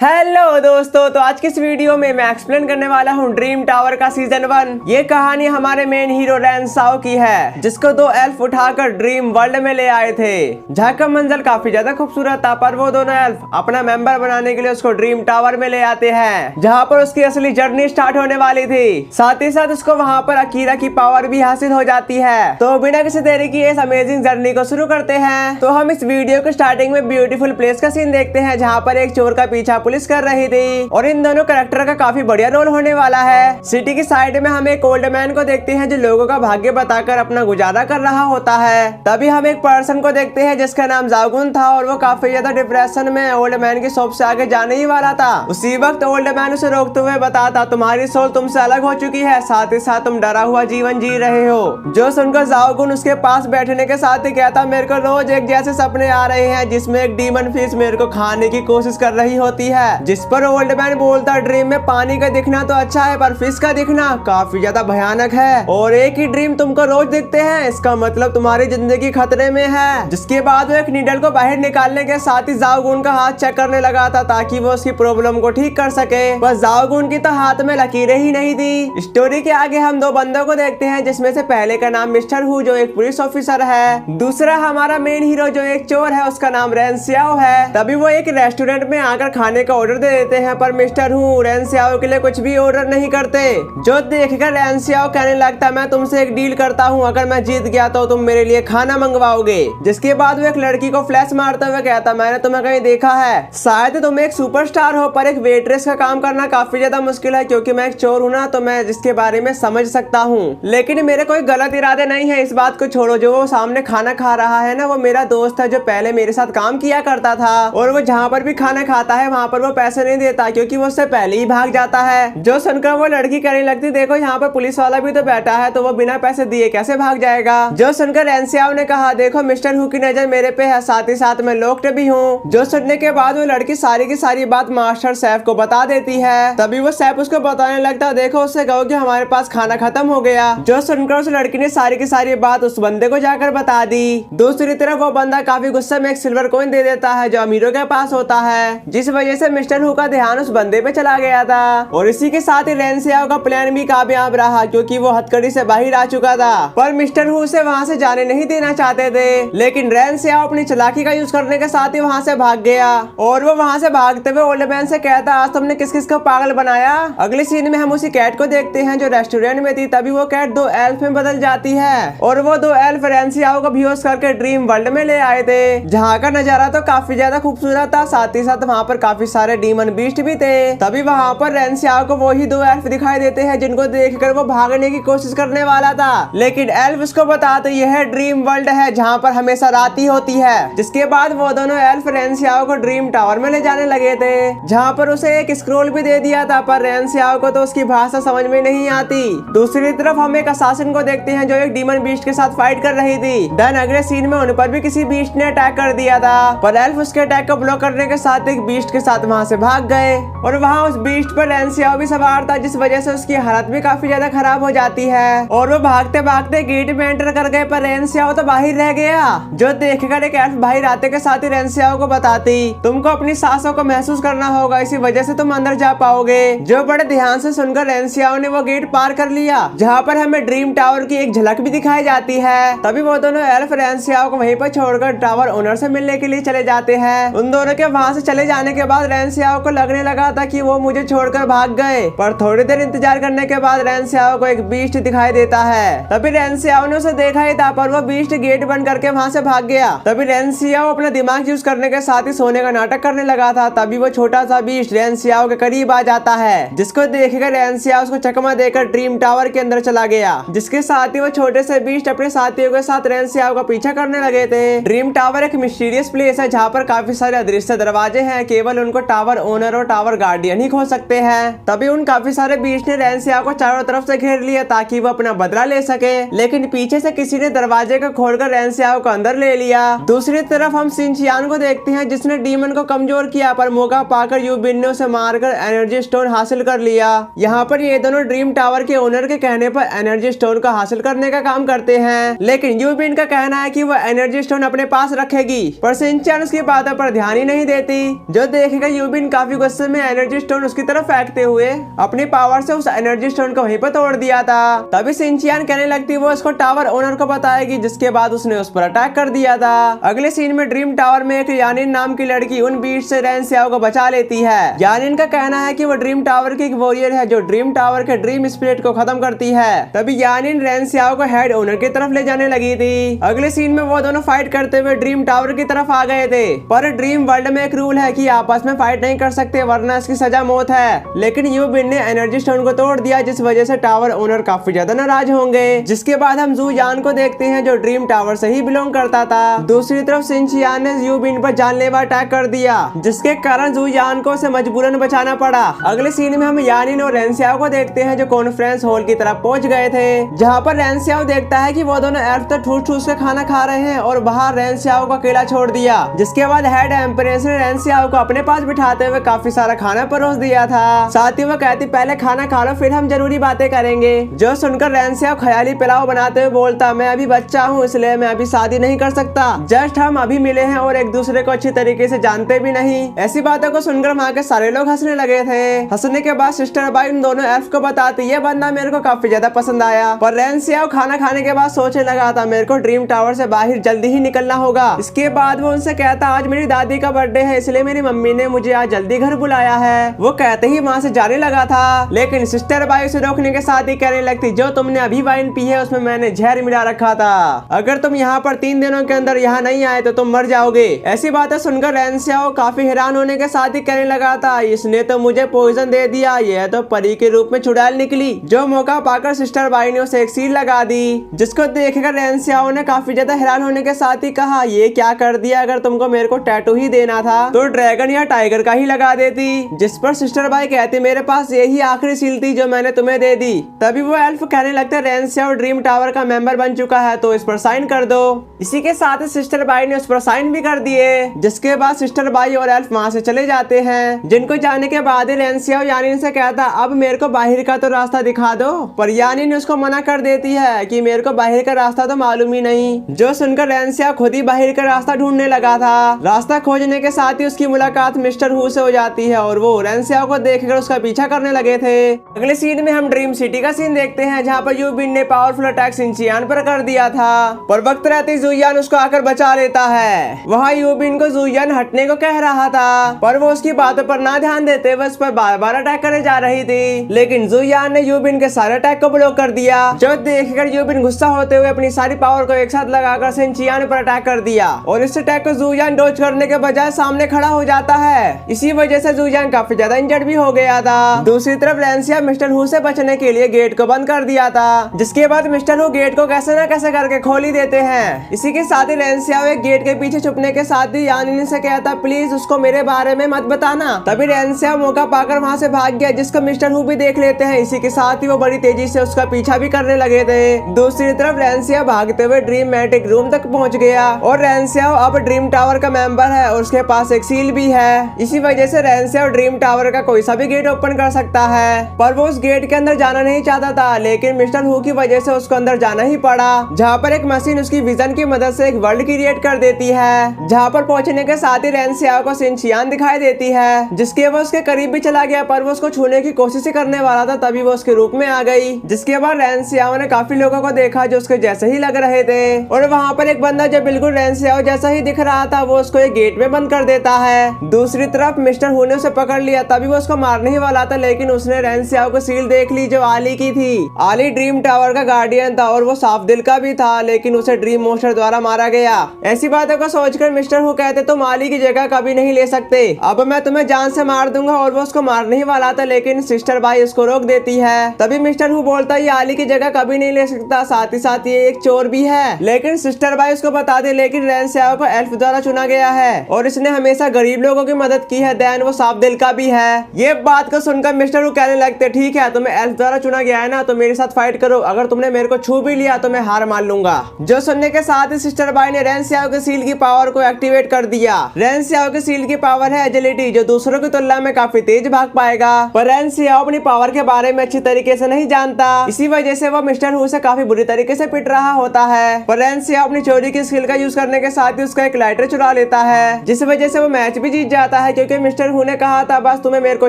Hello दोस्तों, तो आज की इस वीडियो में मैं एक्सप्लेन करने वाला हूँ ड्रीम टावर का सीजन 1। ये कहानी हमारे मेन हीरो रैन साओ की है, जिसको दो एल्फ उठाकर ड्रीम वर्ल्ड में ले आए थे। जहाँ का मंजर काफी ज्यादा खूबसूरत था, पर वो दोनों एल्फ अपना मेंबर बनाने के लिए उसको ड्रीम टावर में ले आते हैं, जहाँ पर उसकी असली जर्नी स्टार्ट होने वाली थी। साथ ही साथ उसको वहाँ पर अकीरा की पावर भी हासिल हो जाती है। तो बिना किसी देरी की इस अमेजिंग जर्नी को शुरू करते हैं। तो हम इस वीडियो के स्टार्टिंग में ब्यूटीफुल प्लेस का सीन देखते हैं, जहाँ पर एक चोर का पीछा पुलिस कर रही थी और इन दोनों कैरेक्टर का काफी बढ़िया रोल होने वाला है। सिटी की साइड में हम एक ओल्ड मैन को देखते हैं जो लोगों का भाग्य बताकर अपना गुजारा कर रहा होता है। तभी हम एक पर्सन को देखते हैं जिसका नाम जागुन था और वो काफी ज्यादा डिप्रेशन में ओल्ड मैन की शॉप से आगे जाने ही वाला था। उसी वक्त ओल्ड मैन उसे रोकते हुए बताता, तुम्हारी सोल तुमसे अलग हो चुकी है, साथ ही साथ तुम डरा हुआ जीवन जी रहे हो। जो सुनकर जागुन उसके पास बैठने के साथ ही कहता, मेरे को रोज एक जैसे सपने आ रहे हैं जिसमें एक डीमन फिश मेरे को खाने की कोशिश कर रही होती है। जिस पर ओल्ड मैन बोलता, ड्रीम में पानी का दिखना तो अच्छा है, पर फिश का दिखना काफी ज्यादा भयानक है और एक ही ड्रीम तुमको रोज दिखते हैं, इसका मतलब तुम्हारी जिंदगी खतरे में है। जिसके बाद वो एक नीडल को बाहर निकालने के साथ ही जाओगुन का हाथ चेक करने लगा था ताकि वो उसकी प्रॉब्लम को ठीक कर सके। बस जाओगुन की तो हाथ में लकीरें ही नहीं थी। स्टोरी के आगे हम दो बंदों को देखते हैं, जिसमें से पहले का नाम मिस्टर हु जो एक पुलिस ऑफिसर है, दूसरा हमारा मेन हीरो जो एक चोर है, उसका नाम रैन सियाओ है। तभी वो एक रेस्टोरेंट में आकर खाने का ऑर्डर दे देते हैं, पर मिस्टर हु रैन सियाओ के लिए कुछ भी ऑर्डर नहीं करते। जो देखकर रैन सियाओ कहने लगता, मैं तुमसे एक डील करता हूँ, अगर मैं जीत गया तो तुम मेरे लिए खाना मंगवाओगे। जिसके बाद वो एक लड़की को फ्लैश मारते हुए कहता, मैंने तुम्हें कहीं देखा है, शायद तुम एक सुपरस्टार हो, पर एक वेट्रेस का काम करना काफी ज्यादा मुश्किल है, क्योंकि मैं एक चोर हूँ ना, तो मैं जिसके बारे में समझ सकता हूँ। लेकिन मेरे कोई गलत इरादे नहीं है, इस बात को छोड़ो। जो वो सामने खाना खा रहा है ना, वो मेरा दोस्त है जो पहले मेरे साथ काम किया करता था, और वो जहाँ पर भी खाना खाता है वहाँ पर वो पैसे नहीं देता, क्योंकि वो उससे पहले ही भाग जाता है। जो सुनकर वो लड़की कहने लगती, देखो यहाँ पर पुलिस वाला भी तो बैठा है, तो वो बिना पैसे दिए कैसे भाग जाएगा। जो सुनकर रैन सियाओ ने कहा, देखो मिस्टर हु की नजर मेरे पे है, साथ ही साथ मैं लॉक्ड भी हूँ। जो सुनने के बाद वो लड़की सारी की सारी बात मास्टर शेफ को बता देती है। तभी वो शेफ उसको बताने लगता, देखो उससे कहो कि हमारे पास खाना खत्म हो गया। जो सुनकर उस लड़की ने सारी की सारी बात उस बंदे को जाकर बता दी। दूसरी तरफ वो बंदा काफी गुस्से में एक सिल्वर कॉइन दे देता है जो अमीरों के पास होता है, जिस वजह से मिस्टर हु का ध्यान उस बंदे पे चला गया था। और इसी के साथ ही रैन सियाओ का प्लान भी कामयाब रहा, क्योंकि वो हथकड़ी से बाहर आ चुका था, पर मिस्टर हु से वहाँ से जाने नहीं देना चाहते थे। लेकिन रैन सियाओ अपनी चालाकी का यूज करने के साथ ही वहाँ से भाग गया, और वो वहाँ से भागते हुए ओल्ड मैन से कहता, आज तुमने किस किस को पागल बनाया। अगले सीन में हम उसी कैट को देखते हैं जो रेस्टोरेंट में थी। तभी वो कैट दो एल्फ में बदल जाती है, और वो दो एल्फ रैन सियाओ को बेहोश करके ड्रीम वर्ल्ड में ले आए थे, जहाँ का नजारा तो काफी ज्यादा खूबसूरत था, साथ ही साथ वहाँ पर काफी सारे डीमन बीस्ट भी थे। तभी वहाँ पर रैन सियाओ को वही दो एल्फ दिखाई देते हैं, जिनको देखकर वो भागने की कोशिश करने वाला था, लेकिन एल्फ उसको बताते यह ड्रीम वर्ल्ड है जहाँ पर हमेशा रात ही होती है। जिसके बाद वो दोनों एल्फ रैन सियाओ को ड्रीम टावर में ले जाने लगे थे, जहाँ पर उसे एक स्क्रोल भी दे दिया था, पर रैन सियाओ को तो उसकी भाषा समझ में नहीं आती। दूसरी तरफ हम एक असासिन को देखते हैं जो एक डीमन बीस्ट के साथ फाइट कर रही थी। देन अगले सीन में उन पर भी किसी बीस्ट ने अटैक कर दिया था, पर एल्फ उसके अटैक को ब्लॉक करने के साथ एक बीस्ट के साथ वहाँ से भाग गए, और वहाँ उस बीस्ट पर रैन सियाओ भी सवार था, जिस वजह से उसकी हालत भी काफी ज्यादा खराब हो जाती है, और वो भागते भागते गेट में एंटर कर गए, पर रैन सियाओ तो बाहर रह गया। जो देखकर एक एल्फ बाहर आते के साथ ही रैन सियाओ को बताती, तुमको अपनी सांसों को महसूस करना होगा, इसी वजह से तुम अंदर जा पाओगे। जो बड़े ध्यान से सुनकर रैन सियाओ ने वो गेट पार कर लिया, जहाँ पर हमें ड्रीम टावर की एक झलक भी दिखाई जाती है। तभी वो दोनों एल्फ रैन सियाओ को वहीं पर छोड़कर टावर ओनर से मिलने के लिए चले जाते हैं। उन दोनों के वहाँ से चले जाने के बाद रैन सियाओ को लगने लगा था कि वो मुझे छोड़कर भाग गए, पर थोड़ी देर इंतजार करने के बाद रैन सियाओ को एक बीस्ट दिखाई देता है। तभी रैन सियाओ ने उसे देखा ही था, पर वो बीस्ट गेट बंद करके वहाँ से भाग गया। तभी रैन सियाओ अपना दिमाग यूज करने के साथ ही सोने का नाटक करने लगा था। तभी वो छोटा सा बीस्ट रैन सियाओ के करीब आ जाता है, जिसको देखकर रैन सियाओ उसको चकमा देकर ड्रीम टावर के अंदर चला गया। जिसके साथ ही वो छोटे से बीस्ट अपने साथियों के साथ रैन सियाओ का पीछा करने लगे थे। ड्रीम टावर एक मिस्टीरियस प्लेस है, जहाँ पर काफी सारे अदृश्य दरवाजे हैं, केवल उनको टावर ओनर और टावर गार्डियन ही खोल सकते हैं। तभी उन काफी सारे बीस्ट ने रैन सियाओ को चारों तरफ से घेर लिया ताकि वो अपना बदला ले सके, लेकिन पीछे से किसी ने दरवाजे को खोलकर रैन सियाओ को अंदर ले लिया। दूसरी तरफ हम सिंचियान को देखते हैं, जिसने डीमन को कमजोर किया, पर मौका पाकर यूबिन ने उसे मारकर एनर्जी स्टोन हासिल कर लिया। यहाँ पर ये दोनों ड्रीम टावर के ओनर के कहने पर एनर्जी स्टोन को हासिल करने का काम करते हैं, लेकिन यूबिन का कहना है कि वो एनर्जी स्टोन अपने पास रखेगी, पर सिंचियान उसकी बातों पर ध्यान ही नहीं देती। जो देखेगा देखकर यूबिन काफी गुस्से में एनर्जी स्टोन उसकी तरफ फेंकते हुए अपनी पावर से उस एनर्जी स्टोन को वहीं पर तोड़ दिया था। तभी शिनचैन कहने लगती वो इसको टावर ओनर को बताएगी, जिसके बाद उसने उस पर अटैक कर दिया था। अगले सीन में ड्रीम टावर में एक यानिन नाम की लड़की उन बीच से रैन स्याओ को बचा लेती है। यानिन का कहना है कि वो ड्रीम टावर की एक वॉरियर है जो ड्रीम टावर के ड्रीम स्पिरिट को खत्म करती है। तभी यानिन रैन स्याओ को हेड ओनर की तरफ ले जाने लगी थी। अगले सीन में वो दोनों फाइट करते हुए ड्रीम टावर की तरफ आ गए थे, पर ड्रीम वर्ल्ड में एक रूल है कि आपस में फाइट नहीं कर सकते वरना इसकी सजा मौत है। लेकिन यूबिन ने एनर्जी स्टोन को तोड़ दिया, जिस वजह से टावर ओनर काफी ज्यादा नाराज होंगे। जिसके बाद हम जू यान को देखते हैं जो ड्रीम टावर से ही बिलोंग करता था। दूसरी तरफ शिनचैन ने यूबिन पर जानलेवा अटैक कर दिया, जिसके कारण जू यान को उसे मजबूरन बचाना पड़ा। अगले सीन में हम यानिन और रैन स्याओ को देखते हैं जो कॉन्फ्रेंस हॉल की तरफ पहुंच गए थे, जहां पर रैन स्याओ देखता है कि वो दोनों एल्फ तो ठूस ठूस के खाना खा रहे हैं और बाहर रैन स्याओ को अकेला छोड़ दिया। जिसके बाद हेड एम्प्रेस ने रैन स्याओ को अपने पास बिठाते हुए काफी सारा खाना परोस दिया था। साथ ही वो कहती पहले खाना खा लो फिर हम जरूरी बातें करेंगे। जो सुनकर रैन स्याओ ख्याली पिलाव बनाते हुए बोलता मैं अभी बच्चा हूँ इसलिए मैं अभी शादी नहीं कर सकता, जस्ट हम अभी मिले हैं और एक दूसरे को अच्छी तरीके से जानते भी नहीं। ऐसी बातों को सुनकर वहाँ के सारे लोग हंसने लगे थे। हंसने के बाद सिस्टर बाई उन दोनों एल्फ को बताती ये बंदा मेरे को काफी ज्यादा पसंद आया। पर रैन स्याओ खाना खाने के बाद सोचने लगा था मेरे को ड्रीम टावर से बाहर जल्दी ही निकलना होगा। इसके बाद वो उनसे कहता आज मेरी दादी का बर्थडे है इसलिए मेरी मम्मी ने मुझे आज जल्दी घर बुलाया है। वो कहते ही वहाँ से जाने लगा था, लेकिन सिस्टर बाई उसे रोकने के साथ ही कहने लगती जो तुमने अभी वाइन पी है उसमें मैंने जहर मिला रखा था, अगर तुम यहाँ पर 3 दिनों के अंदर यहाँ नहीं आए तो तुम मर जाओगे। ऐसी बातें सुनकर रैन स्याओ काफी हैरान होने के साथ ही कहने लगा था इसने तो मुझे पॉइजन दे दिया, यह तो परी के रूप में चुड़ैल निकली। जो मौका पाकर सिस्टर बाई ने उसे एक सील लगा दी, जिसको देखकर रैन स्याओ ने काफी ज्यादा हैरान होने के साथ ही कहा ये क्या कर दिया, अगर तुमको मेरे को टैटू ही देना था तो ड्रैगन या टाइगर का ही लगा देती। जिस पर सिस्टर बाई कहती मेरे पास यही आखिरी सील थी जो मैंने तुम्हें दे दी। तभी वो एल्फ कहने लगता रैन स्याओ ड्रीम टावर का मेंबर बन चुका है तो इस पर साइन कर दो। इसी के साथ सिस्टर बाई ने उस पर साइन भी कर दिए, जिसके बाद सिस्टर बाई और एल्फ वहाँ से चले जाते हैं। जिनको जाने के बाद रैन स्याओ यानिन से कहता अब मेरे को बाहर का तो रास्ता दिखा दो, पर यानिन उसको मना कर देती है कि मेरे को बाहर का रास्ता तो मालूम ही नहीं। जो सुनकर रैन स्याओ खुद ही बाहर का रास्ता ढूंढने लगा था। रास्ता खोजने के साथ ही उसकी मुलाकात मिस्टर हू से हो जाती है और वो रैन स्याओ को देखकर उसका पीछा करने लगे थे। अगले सीन में हम ड्रीम सिटी का सीन देखते हैं जहाँ पर यूबिन ने पावरफुल अटैक शिनचैन पर कर दिया था, पर वक्त रहते जू यान उसको आकर बचा लेता है। वहाँ यूबिन को जू यान हटने को कह रहा था, पर वो उसकी बातों पर ना ध्यान देते हुए उस पर बार बार अटैक करे जा रही थी। लेकिन जू यान ने यूबिन के सारे अटैक को ब्लॉक कर दिया। जो देखकर यूबिन गुस्सा होते हुए अपनी सारी पावर को एक साथ लगाकर शिनचैन पर अटैक कर दिया और इस अटैक को जू यान डॉज करने के बजाय सामने खड़ा हो जाता है। इसी वजह से जू यान काफी ज्यादा इंजर्ड भी हो गया था। दूसरी तरफ रैन स्याओ मिस्टर हू से बचने के लिए गेट को बंद कर दिया था, जिसके बाद मिस्टर हू गेट को कैसे न कैसे करके खोल ही देते हैं। इसी के साथ ही रैन स्याओ एक गेट के पीछे छुपने के साथ ही यानिन से कहता प्लीज उसको मेरे बारे में मत बताना। तभी रैन स्याओ मौका पाकर वहाँ से भाग गया, जिसको मिस्टर हू भी देख लेते हैं। इसी के साथ ही वो बड़ी तेजी से उसका पीछा भी करने लगे थे। दूसरी तरफ रैन स्याओ भागते हुए ड्रीम मैटिक रूम तक पहुँच गया और रैन स्याओ अब ड्रीम टावर का मेंबर है और उसके पास एक सील भी है। इसी वजह से रैन स्याओ ड्रीम टावर का कोई सा भी गेट ओपन कर सकता है, पर वो उस गेट के अंदर जाना नहीं चाहता था। लेकिन मिस्टर हू की वजह से उसको अंदर जाना ही पड़ा, जहाँ पर एक मशीन उसकी विजन की मदद से एक वर्ल्ड क्रिएट कर देती है। जहाँ पर पहुंचने के साथ ही रैन स्याओ को शिनचैन दिखाई देती है, जिसके वो उसके करीब भी चला गया, पर वो उसको छूने की कोशिश ही करने वाला था। तभी वो उसके रूप में आ गई। जिसके बाद रैन स्याओ ने काफी लोगों को देखा जो उसके जैसे ही लग रहे थे और वहाँ पर एक बंदा जो बिल्कुल रैन स्याओ जैसा ही दिख रहा था वो उसको एक गेट में बंद कर देता है। दूसरी तरफ मिस्टर हू ने उसे पकड़ लिया, तभी वो उसको मारने ही वाला था, लेकिन उसने रैन स्याओ को सील देख ली जो आली की थी। आली ड्रीम टावर का गार्डियन था और वो साफ दिल का भी था, लेकिन उसे ड्रीम मोस्टर द्वारा मारा गया। ऐसी बातों को सोचकर मिस्टर हू कहते तुम आली की जगह कभी नहीं ले सकते, अब मैं तुम्हें जान से मार दूंगा। और वो उसको मारने ही वाला था, लेकिन सिस्टर बाई उसको रोक देती है। तभी मिस्टर हू बोलता ये आली की जगह कभी नहीं ले सकता, साथ ही साथ ये एक चोर भी है। लेकिन सिस्टर बाई उसको बता दे लेकिन रैन स्याओ को एल्फ द्वारा चुना गया है और इसने हमेशा गरीब लोगों की मदद की है, देन वो साफ दिल का भी है। ये बात को सुनकर मिस्टर हू कहने लगते ठीक है तुम्हें एल्फ द्वारा चुना गया है ना, तो मेरे साथ फाइट करो, अगर तुमने मेरे को छू भी लिया तो मैं हार मान लूंगा। जो सुनने के साथ ही सिस्टर बाई ने रैन स्याओ के सील की पावर को एक्टिवेट कर दिया। रैन स्याओ के सील की पावर है एजिलिटी, जो दूसरों की तुलना में काफी तेज भाग पाएगा, पर रैन स्याओ अपनी पावर के बारे में अच्छी तरीके से नहीं जानता। इसी वजह से वो मिस्टर हू से काफी बुरी तरीके से पिट रहा होता है। पर रैन स्याओ अपनी चोरी की स्किल का यूज करने के साथ ही उसका एक लाइटर चुरा लेता है, जिस वजह से वो मैच भी जीत जाता जाता है क्योंकि मिस्टर हु ने कहा था बस तुम्हें मेरे को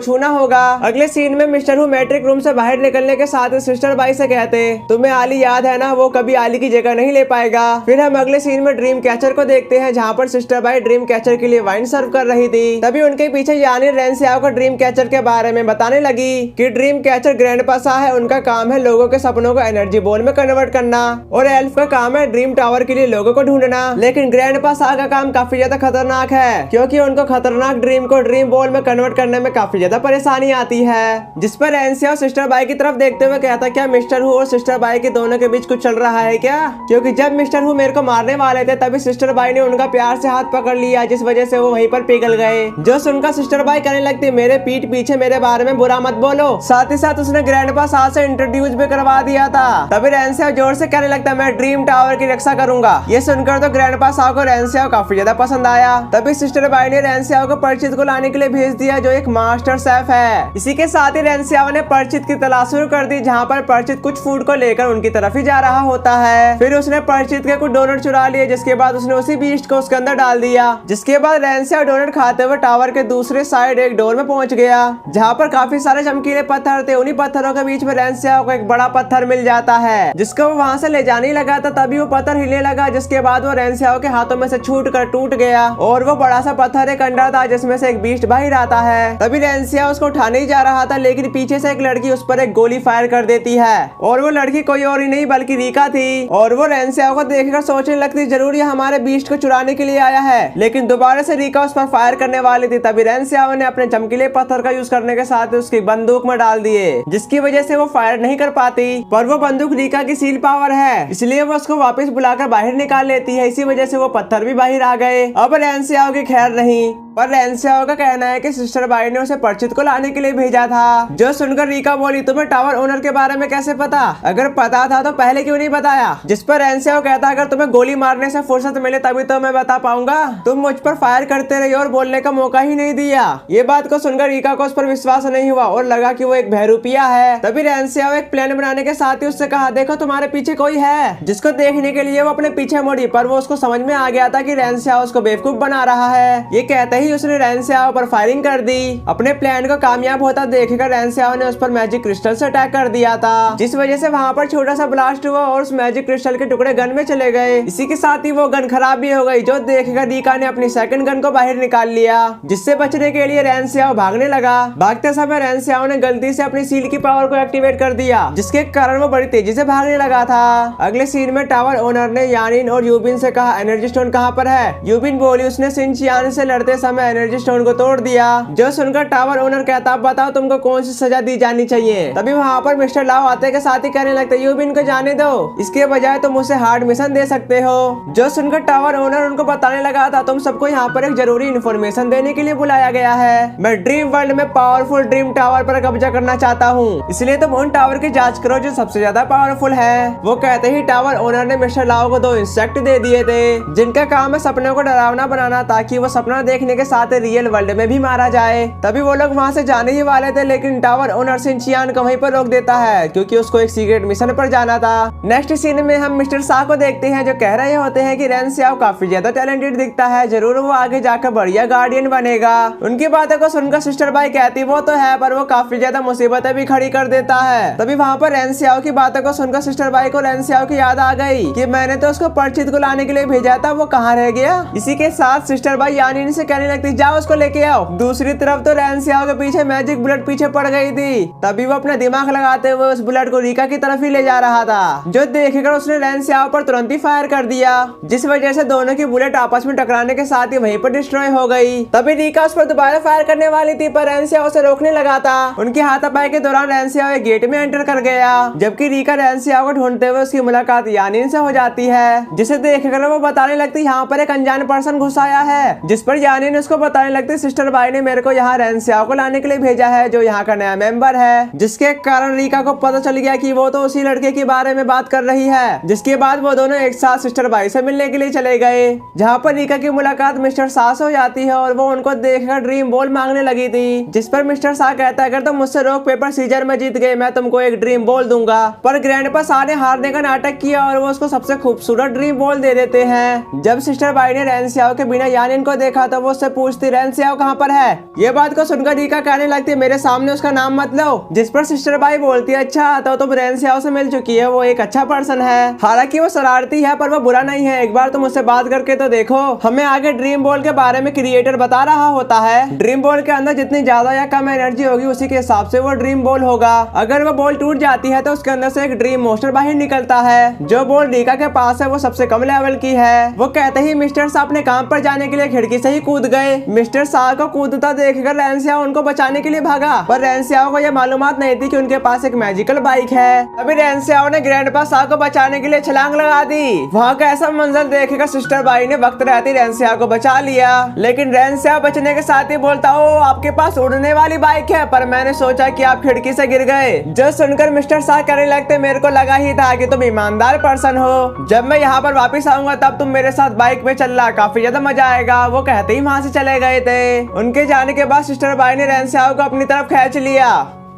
छूना होगा। अगले सीन में मिस्टर हु मैट्रिक रूम से बाहर निकलने के साथ ही सिस्टर बाई से कहते तुम्हें आली याद है ना, वो कभी आली की जगह नहीं ले पाएगा। फिर हम अगले सीन में ड्रीम कैचर को देखते हैं जहाँ पर सिस्टर बाई ड्रीम कैचर के लिए वाइन सर्व कर रही थी। तभी उनके पीछे यानी रेंसियाओ को ड्रीम कैचर के बारे में बताने लगी कि ड्रीम कैचर ग्रैंडपा सा है, उनका काम है लोगों के सपनों को एनर्जी बॉल में कन्वर्ट करना और एल्फ का काम है ड्रीम टावर के लिए लोगों को ढूंढना। लेकिन ग्रैंडपा सा का काम काफी ज्यादा खतरनाक है क्योंकि उनको खतरनाक ड्रीम को ड्रीम बॉल में कन्वर्ट करने में काफी ज्यादा परेशानी आती है। जिस पर रेंसियाओ सिस्टर बाई की तरफ देखते हुए कहता क्या मिस्टर हु और सिस्टर बाई के दोनों के बीच कुछ चल रहा है क्या? क्योंकि जब मिस्टर हु मेरे को मारने वाले थे तभी सिस्टर बाई ने उनका प्यार से हाथ पकड़ लिया, जिस वजह से वो वहीं पर पिघल गए। जो सुनकर सिस्टर बाई कहने लगती मेरे पीठ पीछे मेरे बारे में बुरा मत बोलो। साथ ही साथ उसने ग्रैंडपा सा से इंट्रोड्यूस भी करवा दिया था। तभी रेंसियाओ जोर से कहने लगता मैं ड्रीम टावर की रक्षा करूंगा। ये सुनकर तो ग्रैंडपा सा को रेंसियाओ काफी ज्यादा पसंद आया। तभी सिस्टर बाई ने रेंसियाओ को परिचित को लाने के लिए भेज दिया जो एक मास्टर शेफ है। इसी के साथ ही रेंसियाओ ने परिचित की तलाश शुरू कर दी जहाँ पर परिचित कुछ फूड को लेकर उनकी तरफ ही जा रहा होता है। फिर उसने परिचित के कुछ डोनट चुरा लिए जिसके बाद उसने उसी बीस्ट को उसके अंदर डाल दिया। जिसके बाद रेंसियाओ डोनट खाते हुए टावर के दूसरे साइड एक डोर में पहुंच गया जहाँ पर काफी सारे चमकीले पत्थर थे। उन्हीं पत्थरों के बीच में रेंसियाओ को एक बड़ा पत्थर मिल जाता है जिसको वो वहाँ से ले जाने लगा था। तभी वो पत्थर हिलने लगा जिसके बाद वो रेंसियाओ के हाथों में से छूट कर टूट गया और वो बड़ा सा पत्थर एक अंडा था जिसमें से एक बीस्ट बाहर आता है। तभी रेंसियाओ उसको उठाने ही जा रहा था लेकिन पीछे से एक लड़की उस पर एक गोली फायर कर देती है और वो लड़की कोई और ही नहीं बल्कि रीका थी। और वो रेंसियाओ को देखकर सोचने लगती जरूर ये हमारे बीस्ट को चुराने के लिए आया है, लेकिन दोबारा से रीका उस पर फायर करने वाली थी। तभी रेंसियाओ ने अपने चमकीले पत्थर का यूज करने के साथ उसकी बंदूक में डाल दिए जिसकी वजह से वो फायर नहीं कर पाती। पर वो बंदूक रीका की सील पावर है इसलिए वो उसको वापस बुलाकर बाहर निकाल लेती है। इसी वजह से वो पत्थर भी बाहर आ गए। अब रेंसियाओ की खैर नहीं, पर रेंसियाओ का कहना है कि सिस्टर बाई ने उसे परिचित को लाने के लिए भेजा था। जो सुनकर रीका बोली तुम्हें टावर ओनर के बारे में कैसे पता? अगर पता था तो पहले क्यों नहीं बताया? जिस पर रेंसियाओ कहता अगर तुम्हें गोली मारने से फुर्सत मिले तभी तो मैं बता पाऊंगा, तुम मुझ पर फायर करते रही और बोलने का मौका ही नहीं दिया। ये बात को सुनकर रीका को उस पर विश्वास नहीं हुआ और लगा कि वो एक बहरूपिया है। तभी रेंसियाओ एक प्लान बनाने के साथ ही उससे कहा देखो तुम्हारे पीछे कोई है, जिसको देखने के लिए वो अपने पीछे मुड़ी। पर वो उसको समझ में आ गया था कि रेंसियाओ उसको बेवकूफ बना रहा है। ये कहते ही उसने रेंसियाओ पर फायरिंग कर दी। अपने प्लान को कामयाब होता देखकर रेंसियाओ ने उस पर मैजिक क्रिस्टल से अटैक कर दिया था जिस वजह से वहाँ पर छोटा सा ब्लास्ट हुआ और उस मैजिक क्रिस्टल के टुकड़े गन में चले गए। इसी के साथ ही वो गन खराब भी हो गई जो देखकर रीका ने अपनी सेकंड गन को बाहर निकाल लिया जिससे बचने के लिए रेंसियाओ भागने लगा। भागते समय रेंसियाओ ने गलती से अपनी सील की पावर को एक्टिवेट कर दिया जिसके कारण वो बड़ी तेजी से भागने लगा था। अगले सीन में टावर ओनर ने यानिन और यूबिन से कहा एनर्जी स्टोन कहाँ पर है? यूबिन बोली उसने सिंचियान से लड़ते समय एनर्जी स्टोन को तोड़ दिया। जो सुनकर टावर ओनर कहता बताओ तुमको कौन सी सजा दी जानी चाहिए? तभी वहाँ पर मिस्टर लाओ आते के साथ ही कहने लगते यूबिन को जाने दो, इसके बजाय तुम मुझसे हार्ड मिशन दे सकते हो। जो सुनकर टावर ओनर उनको बताने लगा था तुम सबको यहाँ पर एक जरूरी इन्फॉर्मेशन देने के लिए बुलाया गया है। मैं ड्रीम वर्ल्ड में पावरफुल ड्रीम टावर पर कब्जा करना चाहता हूँ, इसलिए तुम उन टावर की जांच करो जो सबसे ज्यादा पावरफुल है। वो कहते ही टावर ओनर ने मिस्टर लाओ को 2 इंसेक्ट दे दिए थे जिनका काम है सपनों को डरावना बनाना ताकि वो सपना देखने के साथ रियल वर्ल्ड में भी मारा जाए। तभी वो लोग वहाँ से जाने ही वाले थे लेकिन टावर ओनर सिंचियान को वहीं पर रोक देता है क्योंकि उसको एक सीक्रेट मिशन पर जाना था। नेक्स्ट सीन में हम मिस्टर सा को देखते हैं जो कह रहे होते हैं कि रेंसियाओ काफी ज्यादा टैलेंटेड दिखता है, जरूर वो आगे जाकर बढ़िया गार्डियन बनेगा। उनकी बातों को सुनकर सिस्टर बाई कहती वो तो है पर वो काफी ज्यादा मुसीबतें भी खड़ी कर देता है। तभी वहाँ पर रेंसियाओ की बातों को सुनकर सिस्टर बाई को रेंसियाओ की याद आ गई कि मैंने तो उसको परिचित को लाने के लिए भेजा था, वो कहाँ रह गया। इसी के साथ सिस्टर बाई यानिन से कहने लगती जाओ उसको लेके आओ। दूसरी तरफ तो रेंसियाओ के पीछे मैजिक बुलेट पीछे पड़ गई थी। तभी वो अपना दिमाग लगाते हुए उस बुलेट को रीका की तरफ ही ले जा रहा था जो देखकर उसने रेंसियाओ पर तुरंत ही फायर कर दिया जिस वजह से दोनों की बुलेट आपस में टकराने के साथ ही वहीं पर डिस्ट्रॉय हो गई। तभी रीका उस पर दोबारा फायर करने वाली थी पर रेंसियाओ उसे रोकने लगा था। उनके हाथापाई के दौरान रेंसियाओ एक गेट में एंटर कर गया जबकि रीका रेंसियाओ को ढूंढते हुए उसकी मुलाकात यानिन से हो जाती है जिसे देखकर वो बताने लगती यहाँ पर एक अनजान पर्सन घुस आया है। जिस पर यानिन उसको बताने लगती सिस्टर बाई ने मेरे को यहाँ रेंसियाओ को लाने के लिए भेजा है जो यहाँ का नया मेंबर है, जिसके कारण रीका को पता चल गया कि वो तो उसी लड़के के बारे में बात कर रही है। जिसके बाद वो दोनों एक साथ सिस्टर बाई से मिलने के लिए चले गए जहाँ पर रीका की मुलाकात मिस्टर सा से हो जाती है और वो उनको देखकर ड्रीम बॉल मांगने लगी थी। जिस पर मिस्टर सा कहता है अगर तुम मुझसे रॉक पेपर सीजर में जीत गए मैं तुमको एक ड्रीम बॉल दूंगा। पर ग्रैंडपा सा ने हारने का नाटक किया और वो उसको सबसे खूबसूरत ड्रीम बॉल दे देते हैं। जब सिस्टर बाई ने रेंसियाओ के बिना यानिन को देखा तो वो उससे पूछती पूछती रेन स्याओ कहाँ पर है। ये बात को सुनकर रीका कहने लगती है मेरे सामने उसका नाम मत लो, जिस पर सिस्टर बाई बोलती है अच्छा तो तुम रेन स्याओ से मिल चुकी है, वो एक अच्छा पर्सन है, हालांकि वो शरारती है पर वो बुरा नहीं है, एक बार तुम उससे बात करके तो देखो। हमें आगे ड्रीम बॉल के बारे में क्रिएटर बता रहा होता है। ड्रीम बॉल के अंदर जितनी ज्यादा या कम एनर्जी होगी उसी के हिसाब से वो ड्रीम बॉल होगा। अगर वो बॉल टूट जाती है तो उसके अंदर से एक ड्रीम मोस्टर बाहर निकलता है। जो बॉल रीका के पास है वो सबसे कम लेवल की है। वो कहते ही मिस्टर सा अपने काम पर जाने के लिए खिड़की से ही कूद गए। मिस्टर सा को कूदता देखकर रेन स्याओ उनको बचाने के लिए भागा, पर रेन स्याओ को यह मालूमात नहीं थी कि उनके पास एक मैजिकल बाइक है। अभी रेन स्याओ ने ग्रैंडपा सा को बचाने के लिए छलांग लगा दी। वहाँ का ऐसा मंजर देखकर सिस्टर बाई ने वक्त रहते रेन स्याओ को बचा लिया, लेकिन रेन स्याओ बचने के साथ ही बोलता ओ आपके पास उड़ने वाली बाइक है, पर मैंने सोचा कि आप खिड़की से गिर गए। जो सुनकर मिस्टर सा कहने लगते मेरे को लगा ही था कि तुम ईमानदार पर्सन हो, जब मैं यहाँ पर वापस आऊंगा तब तुम मेरे साथ बाइक पे चलना, काफी ज्यादा मजा आएगा। वो कहते ही वहाँ से चले गए थे। उनके जाने के बाद सिस्टर बाई ने रेन स्याओ को अपनी तरफ खींच लिया,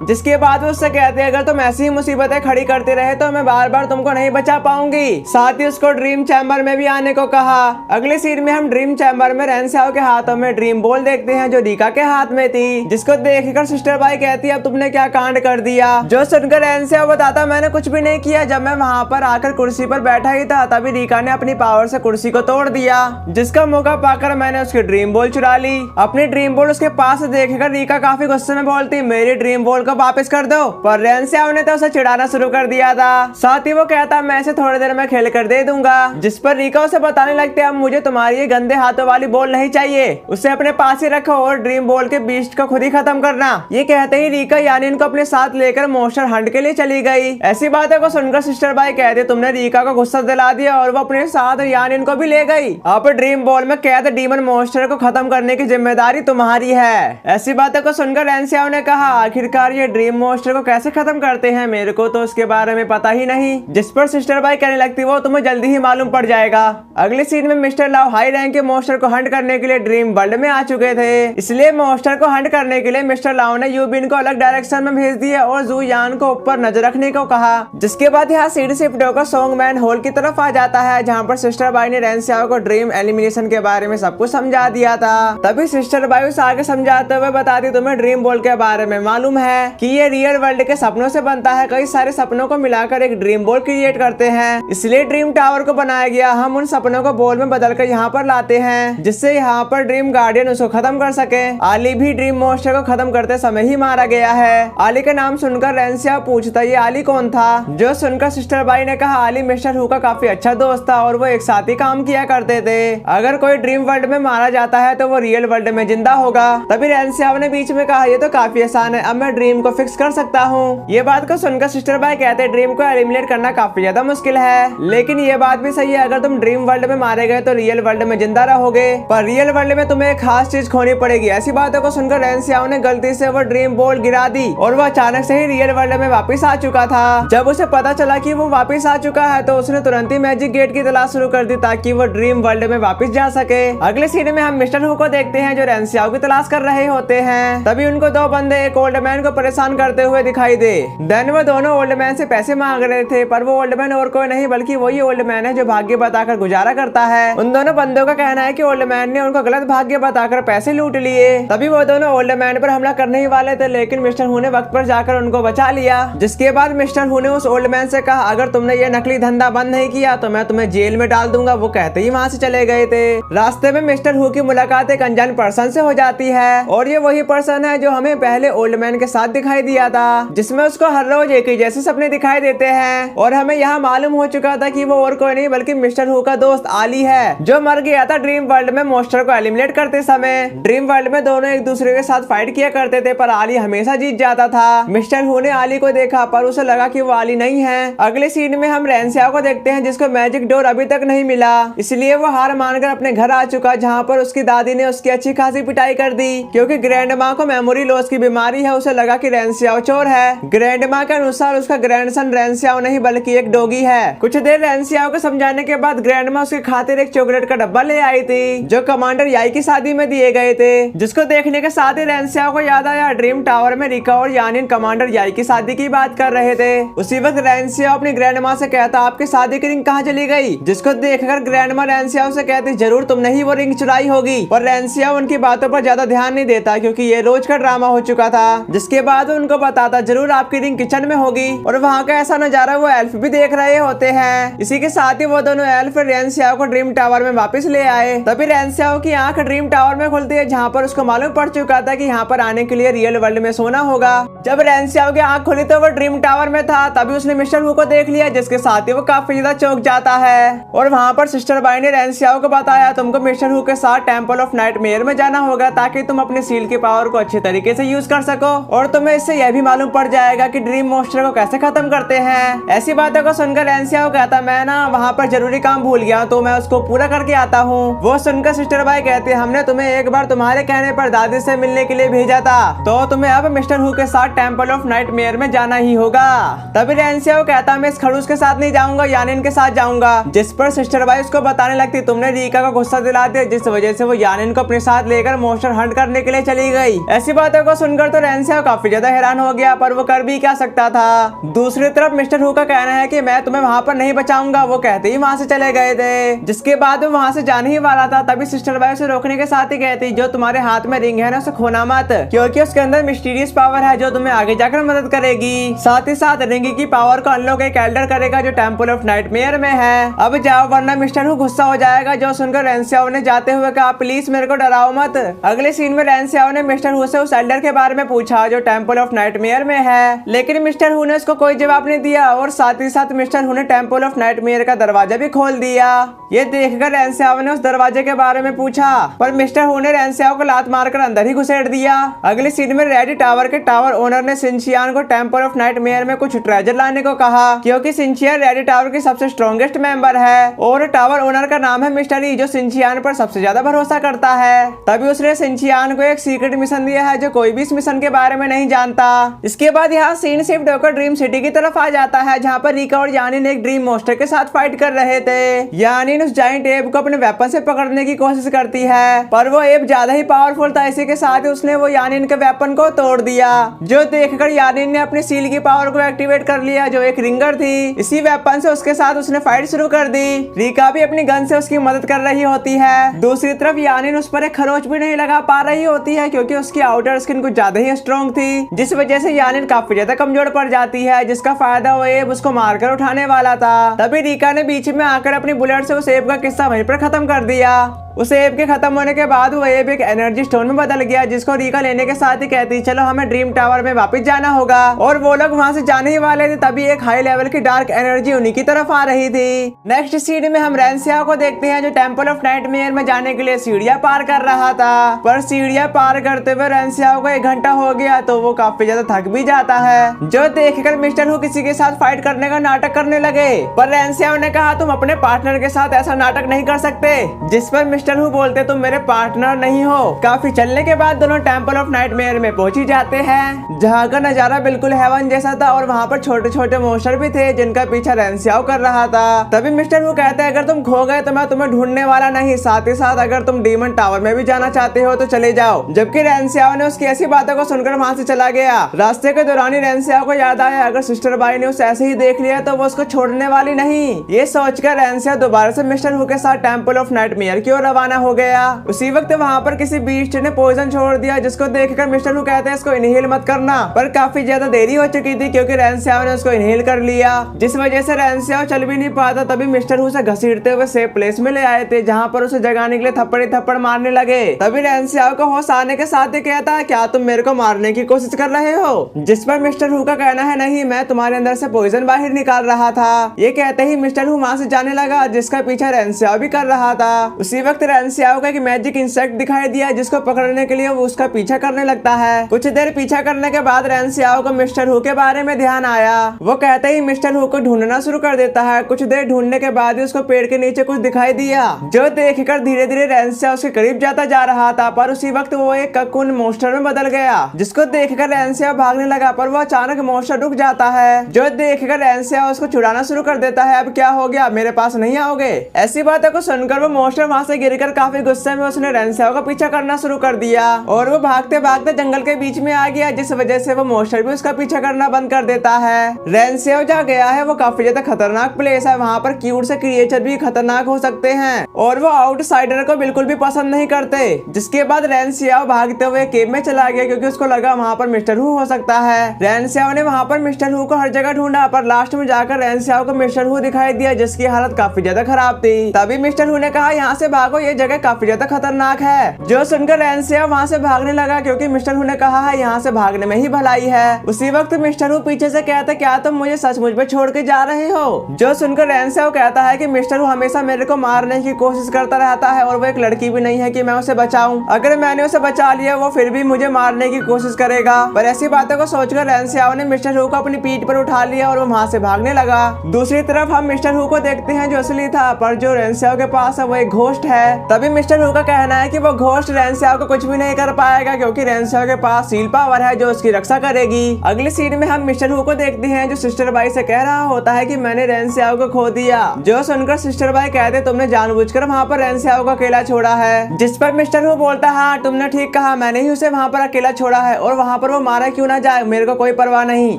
जिसके बाद वो उससे कहते हैं अगर तुम ऐसी ही मुसीबतें खड़ी करते रहे तो मैं बार बार तुमको नहीं बचा पाऊंगी। साथ ही उसको ड्रीम चैम्बर में भी आने को कहा। अगले सीन में हम ड्रीम चैम्बर में रेन स्याओ के हाथों में ड्रीम बॉल देखते हैं जो रीका के हाथ में थी, जिसको देखकर सिस्टर बाई कहती है अब तुमने क्या कांड कर दिया। जो सुनकर रेन स्याओ बताता मैंने कुछ भी नहीं किया, जब मैं वहाँ पर आकर कुर्सी पर बैठा ही था तभी रीका ने अपनी पावर से कुर्सी को तोड़ दिया, जिसका मौका पाकर मैंने उसकी ड्रीम बॉल चुरा ली। अपनी ड्रीम बॉल उसके पास देखकर रीका काफी गुस्से में बोलती मेरी ड्रीम बॉल वापस कर दो, पर रेन स्याओ ने तो उसे चिढ़ाना शुरू कर दिया था। साथ ही वो कहता मैं इसे थोड़ी देर में खेल कर दे दूंगा, जिस पर रीका उसे बताने लगते अब मुझे तुम्हारी ये गंदे हाथों वाली बॉल नहीं चाहिए, उसे अपने पास ही रखो और ड्रीम बॉल के बीस्ट को खुद ही खत्म करना। ये कहते ही रीका यानी को अपने साथ लेकर मोस्टर हंट के लिए चली गई। ऐसी बातों को सुनकर सिस्टर बाई कहते तुमने रीका को गुस्सा दिला दिया और वो अपने साथ यानी को भी ले गई। अब ड्रीम बॉल में कैद डीमन मोस्टर को खत्म करने की जिम्मेदारी तुम्हारी है। ऐसी बातों को सुनकर रेन स्याओ ने कहा आखिरकार ये ड्रीम मोस्टर को कैसे खत्म करते हैं, मेरे को तो उसके बारे में पता ही नहीं। जिस पर सिस्टर बाई कहने लगती वो तुम्हें जल्दी ही मालूम पड़ जाएगा। अगले सीन में मिस्टर लाव हाई रैंक के मोस्टर को हंट करने के लिए ड्रीम वर्ल्ड में आ चुके थे, इसलिए मोस्टर को हंट करने के लिए मिस्टर लाव ने यूबिन को अलग डायरेक्शन में भेज दिया और जू यान को ऊपर नजर रखने को कहा। जिसके बाद यहाँ सीडी शिफ्ट होकर सॉन्गमैन हॉल की तरफ आ जाता है, जहाँ पर सिस्टर बाई ने रेन स्याओ को ड्रीम एलिमिनेशन के बारे में सब कुछ समझा दिया था। तभी सिस्टर बाई उसे आगे समझाते हुए बताती तुम्हें ड्रीम बॉल के बारे में मालूम है कि ये रियल वर्ल्ड के सपनों से बनता है, कई सारे सपनों को मिलाकर एक ड्रीम बॉल क्रिएट करते हैं, इसलिए ड्रीम टावर को बनाया गया। हम उन सपनों को बॉल में बदलकर यहाँ पर लाते हैं, जिससे यहाँ पर ड्रीम गार्डियन उसको खत्म कर सके। आली भी ड्रीम मोस्टर को खत्म करते समय ही मारा गया है। आली का नाम सुनकर रेन स्याओ पूछता ये आली कौन था, जो सुनकर सिस्टर बाई ने कहा आली मिस्टर हु का काफी अच्छा दोस्त था और वो एक साथ ही काम किया करते थे। अगर कोई ड्रीम वर्ल्ड में मारा जाता है तो वो रियल वर्ल्ड में जिंदा होगा। तभी रेन स्याओ ने बीच में कहा ये तो काफी आसान है, अब मैं ड्रीम को फिक्स कर सकता हूँ। ये बात को सुनकर सिस्टर बाई कहते हैं ड्रीम को एलिमिनेट करना काफी ज्यादा मुश्किल है, लेकिन ये बात भी सही है, अगर तुम ड्रीम वर्ल्ड में मारे गए तो रियल वर्ल्ड में जिंदा रहोगे, पर रियल वर्ल्ड में तुम्हें एक खास चीज खोनी पड़ेगी। ऐसी बातों को सुनकर रेन स्याओ ने गलती से वो ड्रीम बॉल गिरा दी और वो अचानक से ही रियल वर्ल्ड में वापस आ चुका था। जब उसे पता चला कि वो वापस आ चुका है तो उसने तुरंत ही मैजिक गेट की तलाश शुरू कर दी ताकि वो ड्रीम वर्ल्ड में वापस जा सके। अगले सीन में हम मिस्टर हु को देखते हैं जो रेन स्याओ की तलाश कर रहे होते हैं। तभी उनको दो बंदे एक ओल्ड मैन को परेशान करते हुए दिखाई दे। देन वो दोनों ओल्ड मैन से पैसे मांग रहे थे, पर वो ओल्ड मैन और कोई नहीं बल्कि वही ओल्ड मैन है जो भाग्य बताकर गुजारा करता है। उन दोनों बंदों का कहना है कि ओल्ड मैन ने उनको गलत भाग्य बताकर पैसे लूट लिए। तभी वो दोनों ओल्ड मैन पर हमला करने ही वाले थे, लेकिन मिस्टर हु ने वक्त पर जाकर उनको बचा लिया। जिसके बाद मिस्टर हु ने उस ओल्ड मैन से कहा अगर तुमने ये नकली धंधा बंद नहीं किया तो मैं तुम्हें जेल में डाल दूंगा। वो कहते ही वहाँ से चले गए थे। रास्ते में मिस्टर हु की मुलाकात एक अनजान पर्सन से हो जाती है और ये वही पर्सन है जो हमें पहले ओल्ड मैन के साथ दिखाई दिया था, जिसमें उसको हर रोज एक ही जैसे सपने दिखाई देते हैं। और हमें यहाँ मालूम हो चुका था कि वो और कोई नहीं बल्कि मिस्टर हु का दोस्त आली है, जो मर गया था ड्रीम वर्ल्ड में मोस्टर को एलिमिनेट करते समय। ड्रीम वर्ल्ड में दोनों एक दूसरे के साथ फाइट किया करते थे, पर आली हमेशा जीत जाता था। मिस्टर हु ने आली को देखा पर उसे लगा कि वो आली नहीं है। अगले सीन में हम रेन स्याओ को देखते हैं जिसको मैजिक डोर अभी तक नहीं मिला, इसलिए वो हार मानकर अपने घर आ चुका, जहाँ पर उसकी दादी ने उसकी अच्छी खासी पिटाई कर दी क्योंकि ग्रैंड माँ को मेमोरी लॉस की बीमारी है। उसे लगा कि रेंसियाओ चोर है। ग्रैंड माँ के अनुसार उसका ग्रैंडसन रेंसियाओ नहीं बल्कि एक डॉगी है। कुछ देर रेंसियाओ को समझाने के बाद ग्रैंड माँ उसके खातिर एक चॉकलेट का डब्बा ले आई थी जो कमांडर याई की शादी में दिए गए थे, जिसको देखने के साथ ही रेंसियाओ को याद आया ड्रीम टावर में रिका और यानिन कमांडर याई की शादी की बात कर रहे थे। उसी वक्त रेंसियाओ अपनी ग्रैंड माँ से कहता आपकी शादी की रिंग कहाँ चली गई, जिसको देखकर ग्रैंड माँ रेंसियाओ से कहती जरूर तुमने ही वो रिंग चुराई होगी। और रेंसियाओ उनकी बातों पर ज्यादा ध्यान नहीं देता क्योंकि ये रोज का ड्रामा हो चुका था। जिसके बाद उनको बताता जरूर आपकी रिंग किचन में होगी और वहाँ का ऐसा नजारा वो एल्फ भी देख रहे होते हैं। इसी के साथ ही वो दोनों एल्फ रेंसियाओ को ड्रीम टावर में वापस ले आए। तभी रेंसियाओ की आंख ड्रीम टावर में खुलती है जहाँ पर उसको मालूम पड़ चुका था कि यहाँ पर आने के लिए रियल वर्ल्ड में सोना होगा। जब रेंसियाओ की आंख खुली तो वो ड्रीम टावर में था। तभी उसने मिस्टर हु को देख लिया जिसके साथ ही वो काफी ज्यादा चौंक जाता है। और वहाँ पर सिस्टर बाई ने रेंसियाओ को बताया तुमको मिस्टर हु के साथ टेम्पल ऑफ नाइटमेयर में जाना होगा ताकि तुम अपने सील की पावर को अच्छे तरीके से यूज कर सको और तुम्हें इससे यह भी मालूम पड़ जाएगा कि ड्रीम मॉन्स्टर को कैसे खत्म करते हैं। ऐसी बातों को सुनकर रेंसियाओ कहता मैं ना वहाँ पर जरूरी काम भूल गया तो मैं उसको पूरा करके आता हूँ। वो सुनकर सिस्टर बाई कहती हमने तुम्हें एक बार तुम्हारे कहने पर दादी से मिलने के लिए भेजा था तो तुम्हें अब मिस्टर हु के साथ टेम्पल ऑफ नाइटमेयर में जाना ही होगा। तभी रेंसियाओ कहता मैं इस खड़ूस के साथ नहीं जाऊंगा, यानिन के साथ जाऊंगा। जिस पर सिस्टर बाई उसको बताने लगती तुमने रीका को गुस्सा दिला दिया जिस वजह से वो यानिन को अपने साथ लेकर मॉन्स्टर हंट करने के लिए चली गई। ऐसी बातों को सुनकर तो रेंसियाओ काफी ज्यादा हैरान हो गया पर वो कर भी क्या सकता था। दूसरी तरफ मिस्टर हु का कहना है कि मैं तुम्हें वहाँ पर नहीं बचाऊंगा, वो कहते ही वहाँ से चले गए थे। जिसके बाद वो वहाँ से जाने ही वाला था तभी सिस्टर बाई उसे रोकने के साथ ही कहती जो तुम्हारे हाथ में रिंग है ना उसे खोना मत क्योंकि उसके अंदर मिस्टीरियस पावर है जो तुम्हें आगे जाकर मदद करेगी। साथ ही साथ रिंग की पावर को अनलॉक एक एल्डर करेगा जो टेम्पल ऑफ नाइटमेयर में है। अब जाओ वरना मिस्टर हु गुस्सा हो जाएगा। जो सुनकर रेंसियाओ ने जाते हुए कहा प्लीज मेरे को डराओ मत। अगले सीन में रेंसियाओ ने मिस्टर हु से उस एल्डर के बारे में पूछा जो टेम्पल ऑफ नाइटमेयर में है, लेकिन मिस्टर हु ने उसको कोई जवाब नहीं दिया और साथ ही साथ मिस्टर हु ने टेम्पल ऑफ नाइटमेयर का दरवाजा भी खोल दिया। ये देखकर रेंसियाओ ने उस दरवाजे के बारे में पूछा पर मिस्टर हु ने रेंसियाओ को लात मारकर अंदर ही घुसेड़ दिया। अगले सीन में रेडी टावर के टावर ओनर ने सिंचियान को टेम्पल ऑफ नाइटमेयर में कुछ ट्रेजर लाने को कहा क्योंकि सिंचियान रेडी टावर की सबसे स्ट्रॉन्गेस्ट मेंबर है और टावर ओनर का नाम है मिस्टर ई जो सिंचियान पर सबसे ज्यादा भरोसा करता है। तभी उसने सिंचियान को एक सीक्रेट मिशन दिया है जो कोई भी इस मिशन के बारे में नहीं जानता। इसके बाद यहाँ सीन शिफ्ट होकर ड्रीम सिटी की तरफ आ जाता है जहाँ पर रिका और यानिन एक ड्रीम मॉन्स्टर के साथ फाइट कर रहे थे। यानिन उस जायंट एप को अपने वेपन से पकड़ने की कोशिश करती है पर वो एप ज्यादा ही पावरफुल था। इसी के साथ ही उसने वो यानिन के वेपन को तोड़ दिया जो देखकर यानिन ने अपनी सील की पावर को एक्टिवेट कर लिया जो एक रिंगर थी। इसी वेपन से उसके साथ उसने फाइट शुरू कर दी। रिका भी अपनी गन से उसकी मदद कर रही होती है। दूसरी तरफ यानिन उस पर एक खरोच भी नहीं लगा पा रही होती है क्योंकि उसकी आउटर स्किन कुछ ज्यादा ही स्ट्रॉन्ग थी जिस वजह से यानिन काफी ज्यादा कमजोर पड़ जाती है जिसका फायदा वो एब उसको मारकर उठाने वाला था। तभी रिका ने बीच में आकर अपनी बुलेट से उस एब का किस्सा वहीं पर खत्म कर दिया। उस एब के खत्म होने के बाद वो एब एक एनर्जी स्टोन में बदल गया जिसको रिका लेने के साथ ही कहती चलो हमें ड्रीम टावर में वापस जाना होगा और वो लोग वहां से जाने ही वाले थे तभी एक हाई लेवल की डार्क एनर्जी उन्हीं की तरफ आ रही थी। नेक्स्ट सीन में हम रेंसियाओ को देखते हैं जो टेम्पल ऑफ नाइटमेयर में जाने के लिए सीढ़ियां पार कर रहा था पर सीढ़ियां पार करते हुए रेंसियाओ को 1 घंटा हो गया तो वो काफी ज्यादा थक भी जाता है जो देखकर मिस्टर हु किसी के साथ फाइट करने का नाटक करने लगे पर रेंसियाओ ने कहा तुम अपने पार्टनर के साथ ऐसा नाटक नहीं कर सकते। जिस पर मिस्टर हु बोलते तुम मेरे पार्टनर नहीं हो। काफी चलने के बाद दोनों टेम्पल ऑफ नाइटमेयर में पहुंची जाते हैं जहाँ का नजारा बिल्कुल हेवन जैसा था और वहाँ पर छोटे छोटे मॉन्स्टर भी थे जिनका पीछा रेंसियाओ कर रहा था। तभी मिस्टर हु कहते हैं अगर तुम खो गए तो मैं तुम्हें ढूंढने वाला नहीं, साथ ही साथ अगर तुम डीमन टावर में भी जाना चाहते हो तो चले जाओ। जबकि रेंसियाओ ने उसकी ऐसी बातों को सुनकर वहाँ से चला गया। रास्ते के दौरान ही रेंसियाओ को याद आया अगर सिस्टर बाई ने उसे ऐसे ही देख लिया तो वो उसको छोड़ने वाली नहीं। ये सोचकर रेंसियाओ दोबारा से मिस्टर हु के साथ टेम्पल ऑफ नाइटमेयर की ओर रवाना हो गया। उसी वक्त वहाँ पर किसी बीस्ट ने पॉइजन छोड़ दिया जिसको देखकर मिस्टर हु कहते हैं इसको इनहेल मत करना पर काफी ज्यादा देरी हो चुकी थी क्योंकि रेंसियाओ ने उसको इनहेल कर लिया जिस वजह से रेंसियाओ चल भी नहीं पाता। तभी मिस्टर हु से घसीटते हुए सेफ प्लेस में ले आए थे जहाँ पर उसे जगाने के लिए थप्पड़ थप्पड़ मारने लगे। तभी रेंसियाओ को होश आने के साथ ही कहता क्या तुम मेरे को मारने की कोशिश कर रहे हो। जिस पर मिस्टर हु का कहना है नहीं मैं तुम्हारे अंदर से पॉइजन बाहर निकाल रहा था। ये कहते ही मिस्टर हु वहाँ से जाने लगा जिसका पीछा रेंसियाओ भी कर रहा था। उसी वक्त वक्त रेंसियाओ को एक मैजिक इंसेक्ट दिखाई दिया जिसको पकड़ने के लिए वो उसका पीछा करने लगता है। कुछ देर पीछा करने के बाद रेंसियाओ को मिस्टर हु के बारे में ध्यान आया। वो कहते ही मिस्टर हु को ढूंढना शुरू कर देता है। कुछ देर ढूंढने के बाद ही उसको पेड़ के नीचे कुछ दिखाई दिया जो देखकर धीरे धीरे रेंसियाओ उसके करीब जाता जा रहा था, पर उसी वक्त वो एक ककून मॉन्स्टर में बदल गया जिसको देखकर रेंसियाओ भागने लगा, पर वो अचानक मॉन्स्टर रुक जाता है जो देखकर रेंसियाओ उसको छुड़ाना शुरू कर देता है। अब क्या हो गया, मेरे पास नहीं आओगे? ऐसी बातों को सुनकर वो मॉन्स्टर वहां से गिरकर काफी गुस्से में उसने रेंसियाओ का पीछा करना शुरू कर दिया और वो भागते भागते जंगल के बीच में आ गया, जिस वजह से वो मॉन्स्टर भी उसका पीछा करना बंद कर देता है। रेंसियाओ जहाँ गया है वो काफी ज्यादा खतरनाक प्लेस है, वहाँ पर क्यूट से क्रिएचर भी खतरनाक हो सकते हैं और वो आउटसाइडर को बिल्कुल भी पसंद नहीं करते। जिसके बाद रेंसियाओ भागते हुए केव में चला गया क्योंकि उसको लगा वहाँ पर मिस्टर हु हो सकता है। रेंसियाओ ने वहाँ पर मिस्टर हु को हर जगह ढूंढा, पर लास्ट में जाकर रेंसियाओ को मिस्टर हु दिखाई दिया जिसकी हालत काफी ज्यादा खराब थी। तभी मिस्टर हु ने कहा यहाँ से भागो, ये जगह काफी ज्यादा खतरनाक है। जो सुनकर रेंसियाओ वहाँ से भागने लगा क्योंकि मिस्टर हु ने कहा है यहाँ से भागने में ही भलाई है। उसी वक्त मिस्टर हु पीछे से कहता, क्या तुम मुझे सचमुच में छोड़ के जा रहे हो? जो सुनकर रेंसियाओ कहता है कि मिस्टर हु हमेशा मेरे को मारने की कोशिश करता रहता है और वो एक लड़की भी नहीं है कि मैं उसे बचाऊं। अगर मैंने उसे बचा लिया वो फिर भी मुझे मारने की कोशिश करेगा। पर ऐसी बातों को सोचकर रेंसियाओ ने मिस्टर हु को अपनी पीठ पर उठा लिया और वो वहाँ से भागने लगा। दूसरी तरफ हम मिस्टर हु को देखते हैं जो असली था, पर जो रेंसियाओ के पास है वो एक घोस्ट है। तभी मिस्टर हु का कहना है कि वो घोस्ट रेंसियाओ को कुछ भी नहीं कर पाएगा क्योंकि रेंसियाओ के पास सील पावर है जो उसकी रक्षा करेगी। अगली सीन में हम मिस्टर हु को देखते हैं जो सिस्टर बाई से कह रहा होता है कि मैंने रेंसियाओ को खो दिया। जो सुनकर सिस्टर बाई कहते, तुमने जानबूझकर वहाँ पर रेंसियाओ को अकेला छोड़ा है। जिस पर मिस्टर हु बोलता, हाँ तुमने ठीक कहा, मैंने ही उसे वहाँ पर अकेला छोड़ा है और वहाँ पर वो मारा क्यों ना जाए, मेरे को कोई परवाह नहीं।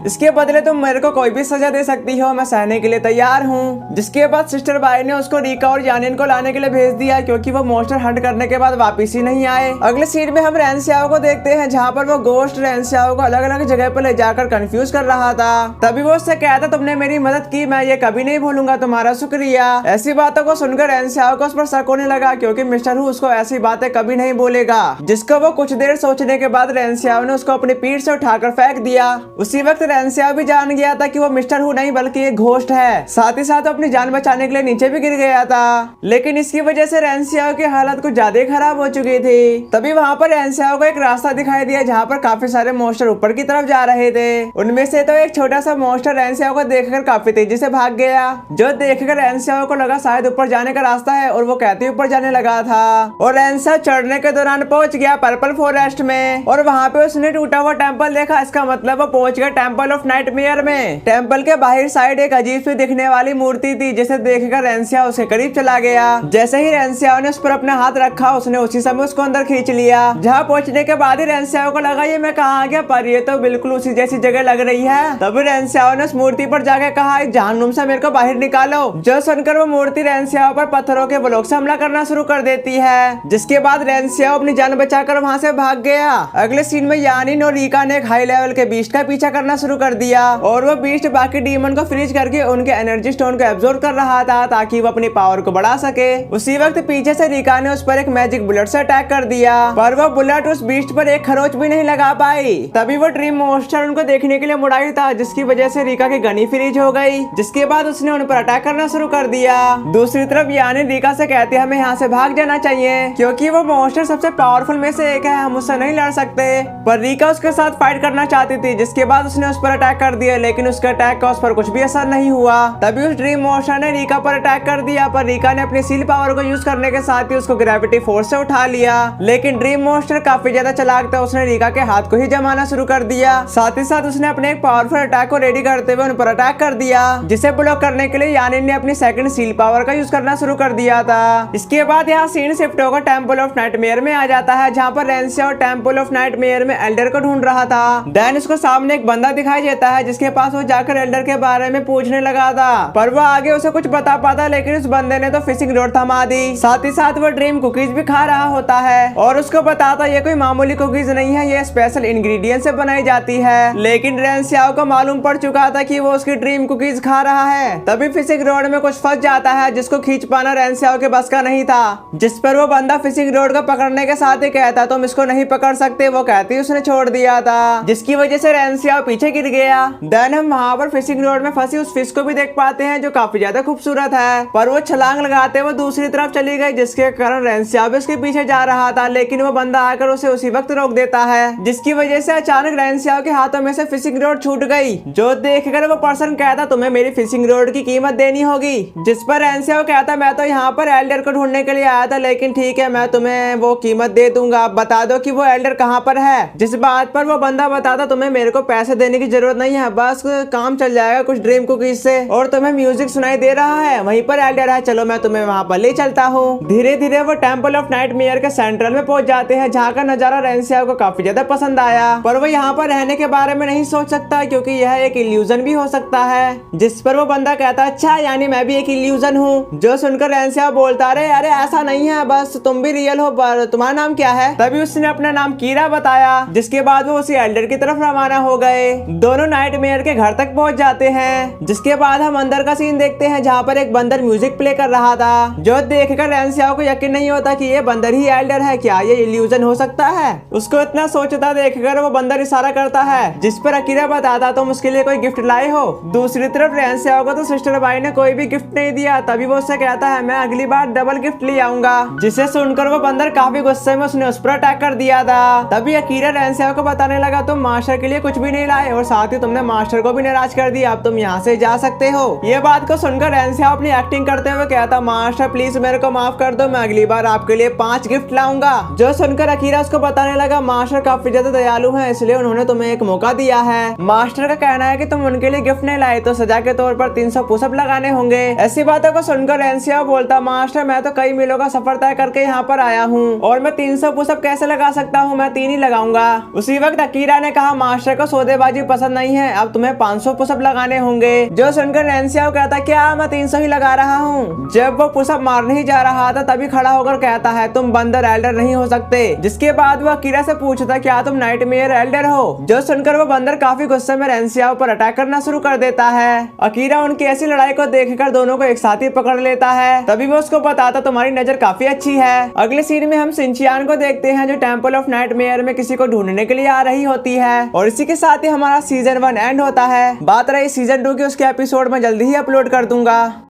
इसके बदले तुम मेरे को कोई भी सजा दे सकती हो, मैं सहने के लिए तैयार हूँ। जिसके बाद सिस्टर बाई ने उसको रीका और यानिन को लाने के लिए भेज दिया क्योंकि वो मॉन्स्टर हंट करने के बाद वापिस ही नहीं आए। अगले सीन में हम रेंसियाओ को देखते हैं जहाँ पर वो घोस्ट रेंसियाओ को अलग अलग जगह पर ले जाकर कंफ्यूज कर रहा था। तभी वो उससे कहता, तुमने मेरी मदद की, मैं ये कभी नहीं भूलूंगा, तुम्हारा शुक्रिया। ऐसी बातों को सुनकर रेंसियाओ को उस पर शक होने लगा क्योंकि मिस्टर हु उसको ऐसी बातें कभी नहीं बोलेगा। जिसको वो कुछ देर सोचने के बाद रेंसियाओ ने उसको अपनी पीठ से उठाकर फेंक दिया। उसी वक्त रेंसियाओ भी जान गया था कि वो मिस्टर हु नहीं बल्कि एक घोस्ट है। साथ ही साथ अपनी जान बचाने के लिए नीचे भी गिर गया था, लेकिन इसकी वजह से रेंसियाओ की हालत कुछ ज्यादा खराब हो चुकी थी। तभी वहाँ पर रेंसियाओ को एक रास्ता दिखाई दिया जहाँ पर काफी सारे मॉन्स्टर ऊपर की तरफ जा रहे थे। उनमें से तो एक छोटा सा मॉन्स्टर रेंसियाओ को देखकर काफी तेजी से भाग गया। जो देखकर रेंसियाओ को लगा शायद ऊपर जाने का रास्ता है और वो कहते ऊपर जाने लगा था और रेंसियाओ चढ़ने के दौरान पहुंच गया पर्पल फॉरेस्ट में और वहाँ पे उसने टूटा हुआ टेम्पल देखा। इसका मतलब वो पहुंच गया टेम्पल ऑफ नाइटमेयर में। टेम्पल के बाहर साइड एक अजीब सी दिखने वाली मूर्ति थी जिसे देखकर रेंसियाओ उसके करीब चला गया। जैसे ही रेंसियाओ ने उस पर अपना हाथ रखा उसने उसी समय उसको अंदर खींच लिया। जहाँ पहुंचने के बाद ही रेंसियाओ को लगा ये मैं कहाँ आ गया, पर ये तो बिल्कुल उसी जैसी जगह लग रही है। तभी रेंसियाओ ने उस मूर्ति पर जाकर कहा, इस जहन्नुम से मेरे को बाहर निकालो। जो सुनकर वो मूर्ति रेंसियाओ पर पत्थरों के ब्लॉक से हमला करना शुरू कर देती है। जिसके बाद रेंसियाओ अपनी जान बचाकर वहाँ से भाग गया। अगले सीन में यानिन और रीका ने एक हाई लेवल के बीस्ट का पीछा करना शुरू कर दिया और वो बीस्ट बाकी डीमन को फ्रीज करके उनके एनर्जी स्टोन को एब्जॉर्ब कर रहा था ताकि वो अपनी पावर को बढ़ा सके। उसी वक्त पीछे से रीका ने उस पर एक मैजिक बुलेट से अटैक कर दिया, पर वो बुलेट उस बीस्ट पर एक खरोच भी नहीं लगा पाई। तभी वो ड्रीम मॉन्स्टर उनको देखने के लिए मुड़ाई था जिसकी वजह से रीका की गनी फ्रीज हो गई। जिसके बाद उसने उन पर अटैक करना शुरू कर दिया। दूसरी तरफ यानिन रीका से कहती है हमें यहाँ से भाग जाना चाहिए क्योंकि वो मॉन्स्टर सबसे पावरफुल में से एक है, हम उससे नहीं लड़ सकते। पर रीका उसके साथ फाइट करना चाहती थी। जिसके बाद उसने उस पर अटैक कर दिया लेकिन उसके अटैक का उस पर कुछ भी असर नहीं हुआ। तभी उस ड्रीम मॉन्स्टर ने रीका पर अटैक कर दिया, पर रीका ने अपनी सील पावर को यूज करने के साथ ही उसको ग्रेविटी फोर्स से उठा लिया। लेकिन ड्रीम मॉन्स्टर काफी ज्यादा चालाक था, उसने रीका के हाथ को ही जमाना शुरू कर दिया। साथ ही साथ उसने अपने एक पावरफुल अटैक को रेडी करते हुए उन पर अटैक कर दिया, जिसे ब्लॉक करने के लिए यानिन ने अपनी सेकंड सील पावर का यूज करना शुरू कर दिया था। इसके बाद यहाँ सीन शिफ्ट होकर टेम्पल ऑफ नाइटमेयर में आ जाता है जहाँ पर रेंसियाओ टेम्पल ऑफ नाइटमेयर में एल्डर को ढूंढ रहा था। देन उसको सामने एक बंदा दिखाई देता है जिसके पास वो जाकर एल्डर के बारे में पूछने लगा था, पर वो आगे उसे कुछ बता पाता लेकिन उस बंदे ने तो फिशिंग रॉड थमा दी। साथ ही साथ वो ड्रीम कुकीज भी खा रहा होता है और उसको बताता ये कोई मामूली कुकीज नहीं है, ये स्पेशल इंग्रेडिएंट से बनाई जाती है। लेकिन रेंसियाओ को मालूम पड़ चुका था कि वो उसकी ड्रीम कुकीज खा रहा है। तभी फिशिंग रॉड में कुछ फंस जाता है जिसको खींच पाना रेंसियाओ के बस का नहीं था। जिस पर वो बंदा फिशिंग रॉड को पकड़ने के साथ ही कहता तुम इसको नहीं पकड़ सकते, वो कहती उसने छोड़ दिया था, जिसकी वजह से रेंसियाओ पीछे गिर गया। देन हम वहाँ पर फिशिंग रॉड में फंसी उस फिश को भी देख पाते हैं जो काफी ज्यादा खूबसूरत है, पर वो छलांग लगाते हुए दूसरी तरफ चली गई है, जिसके कारण रेंसियाओ भी उसके पीछे जा रहा था, लेकिन वो बंदा आकर उसे उसी वक्त रोक देता है, जिसकी वजह से अचानक रेंसियाओ के हाथों में से फिशिंग रॉड छूट गई। जो देखकर वो पर्सन कहता तुम्हें मेरी फिशिंग रॉड की कीमत देनी होगी, जिस पर रेंसियाओ कहता मैं तो यहाँ पर एल्डर को ढूंढने के लिए आया था, लेकिन ठीक है मैं तुम्हें वो कीमत दे दूंगा, बता दो कि वो एल्डर कहाँ पर है। जिस बात पर वो बंदा बताता तुम्हें मेरे को पैसे देने की जरूरत नहीं है, बस काम चल जाएगा कुछ ड्रीम कुकीज से, और तुम्हें म्यूजिक सुनाई दे रहा है, वहीं पर एल्डर है, चलो मैं तुम्हें वहाँ पर ले चलता हूँ। धीरे धीरे वो टेम्पल ऑफ नाइटमेयर के सेंट्रल में पहुंच जाते हैं, जहाँ का नजारा रेंसियाओ को काफी ज्यादा पसंद आया, पर वो यहाँ पर रहने के बारे में नहीं सोच सकता क्योंकि यह एक इल्यूजन भी हो सकता है। जिस पर वो बंदा कहता अच्छा यानी मैं भी एक इल्यूजन हूँ। जो सुनकर रेंसियाओ बोलता अरे ऐसा नहीं है, बस तुम भी रियल हो, पर तुम्हारा नाम क्या है? तभी उसने अपना नाम कीरा बताया, जिसके बाद वो उसी एल्डर की तरफ रवाना हो गए। दोनों नाइटमेयर के घर तक पहुंच जाते हैं, जिसके बाद हम अंदर का सीन देखते हैं जहाँ पर एक बंदर म्यूजिक प्ले कर रहा था। जो देखकर रेंसियाओ को यकीन नहीं होता कि ये बंदर ही एल्डर है, क्या ये इल्यूजन हो सकता है? उसको इतना सोचता देखकर वो बंदर इशारा करता है, जिस पर अकीरा बताता तुम उसके लिए कोई गिफ्ट लाए हो। दूसरी तरफ रेंसियाओ को तो सिस्टर बाई ने कोई भी गिफ्ट नहीं दिया, तभी वो उससे कहता है मैं अगली बार डबल गिफ्ट ले आऊंगा, जिसे सुनकर वो बंदर काफी गुस्से में उसने उस पर अटैक कर दिया था। तभी अकीरा रेंसियाओ को बताने लगा तुम मास्टर के लिए कुछ भी नहीं लाए और साथ ही तुमने मास्टर को भी नाराज कर दिया, अब तुम यहाँ से जा सकते हो। ये बात को सुनकर रेंसियाओ अपनी एक्टिंग करते हुए कहता मास्टर प्लीज मेरे को माफ कर दो, मैं अगली बार आपके लिए 5 गिफ्ट लाऊंगा। जो सुनकर अकीरा उसको बताने लगा मास्टर काफी ज्यादा दयालु है, इसलिए उन्होंने तुम्हें एक मौका दिया है। मास्टर का कहना है कि तुम उनके लिए गिफ्ट नहीं लाए तो सजा के तौर पर 300 पुशअप लगाने होंगे। ऐसी बातों को सुनकर रेंसियाओ बोलता मास्टर मैं तो कई मीलों का सफर तय करके यहाँ पर आया हूँ और मैं 300 पुशअप कैसे लगा सकता हूँ, मैं 3 ही लगाऊंगा। उसी वक्त अकीरा ने कहा मास्टर को सौदेबाजी पसंद नहीं है, अब तुम्हें 500 पुशअप लगाने होंगे। जो सुनकर रेंसियाओ कहता क्या मैं 300 ही लगा रहा हूँ। जब वो पुशअप मारने ही जा रहा था तभी खड़ा होकर कहता है तुम बंदर एल्डर नहीं हो सकते। जिसके बाद वो अकीरा से पूछता क्या तुम नाइटमेयर एल्डर हो। जो सुनकर वो बंदर काफी गुस्से में रेंसियाओ पर अटैक करना शुरू कर देता है। अकीरा उनकी ऐसी लड़ाई को देखकर दोनों को एक साथ ही पकड़ लेता है, तभी वो उसको बताता तुम्हारी नजर काफी अच्छी है। अगले सीन में हम सिंचियान को देखते हैं जो टेम्पल ऑफ नाइटमेयर में किसी को ढूंढने के लिए आ रही होती है, और इसी के साथ ही हमारा सीजन 1 एंड होता है। बात रही सीजन 2 की, उसके एपिसोड में जल्दी ही अपलोड कर दूंगा।